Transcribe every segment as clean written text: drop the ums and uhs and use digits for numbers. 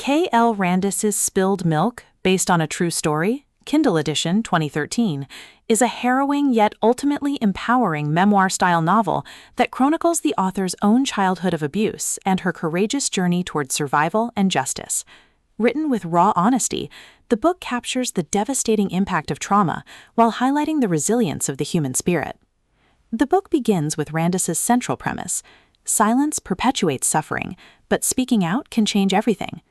K.L. Randis's Spilled Milk, based on a true story, Kindle edition 2013, is a harrowing yet ultimately empowering memoir-style novel that chronicles the author's own childhood of abuse and her courageous journey towards survival and justice. Written with raw honesty, the book captures the devastating impact of trauma while highlighting the resilience of the human spirit. The book begins with Randis's central premise: silence perpetuates suffering, but speaking out can change everything.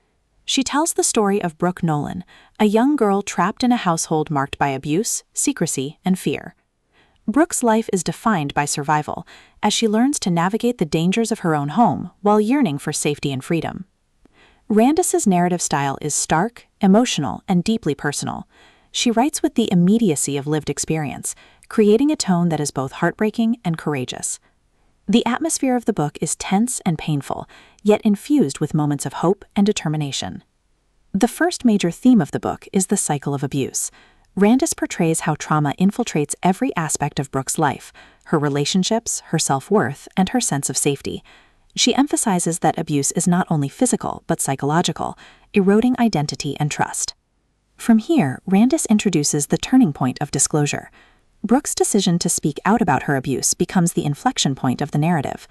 She tells the story of Brooke Nolan, a young girl trapped in a household marked by abuse, secrecy, and fear. Brooke's life is defined by survival, as she learns to navigate the dangers of her own home while yearning for safety and freedom. Randis's narrative style is stark, emotional, and deeply personal. She writes with the immediacy of lived experience, creating a tone that is both heartbreaking and courageous. The atmosphere of the book is tense and painful, yet infused with moments of hope and determination. The first major theme of the book is the cycle of abuse. Randis portrays how trauma infiltrates every aspect of Brooke's life: her relationships, her self-worth, and her sense of safety. She emphasizes that abuse is not only physical but psychological, eroding identity and trust. From here, Randis introduces the turning point of disclosure. Brooke's decision to speak out about her abuse becomes the inflection point of the narrative.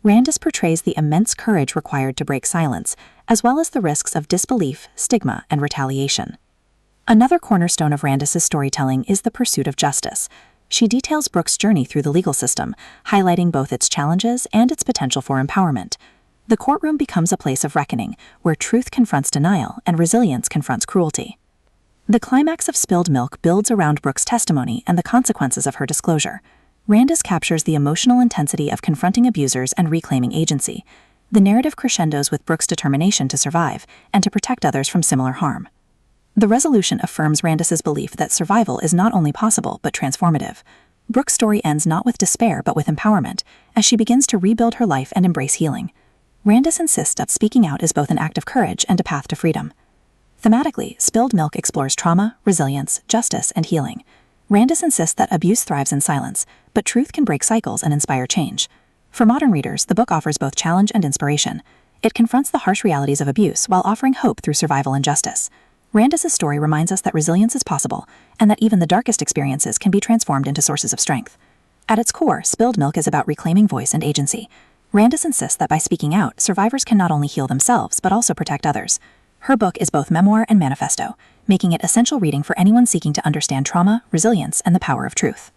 Randis portrays the immense courage required to break silence, as well as the risks of disbelief, stigma, and retaliation. Another cornerstone of Randis's storytelling is the pursuit of justice. She details Brooke's journey through the legal system, highlighting both its challenges and its potential for empowerment. The courtroom becomes a place of reckoning, where truth confronts denial and resilience confronts cruelty. The climax of Spilled Milk builds around Brooke's testimony and the consequences of her disclosure. Randis captures the emotional intensity of confronting abusers and reclaiming agency. The narrative crescendos with Brooke's determination to survive and to protect others from similar harm. The resolution affirms Randis's belief that survival is not only possible but transformative. Brooke's story ends not with despair but with empowerment, as she begins to rebuild her life and embrace healing. Randis insists that speaking out is both an act of courage and a path to freedom. Thematically, Spilled Milk explores trauma, resilience, justice, and healing. Randis insists that abuse thrives in silence, but truth can break cycles and inspire change. For modern readers, the book offers both challenge and inspiration. It confronts the harsh realities of abuse while offering hope through survival and justice. Randis's story reminds us that resilience is possible, and that even the darkest experiences can be transformed into sources of strength. At its core, Spilled Milk is about reclaiming voice and agency. Randis insists that by speaking out, survivors can not only heal themselves but also protect others. Her book is both memoir and manifesto, making it essential reading for anyone seeking to understand trauma, resilience, and the power of truth.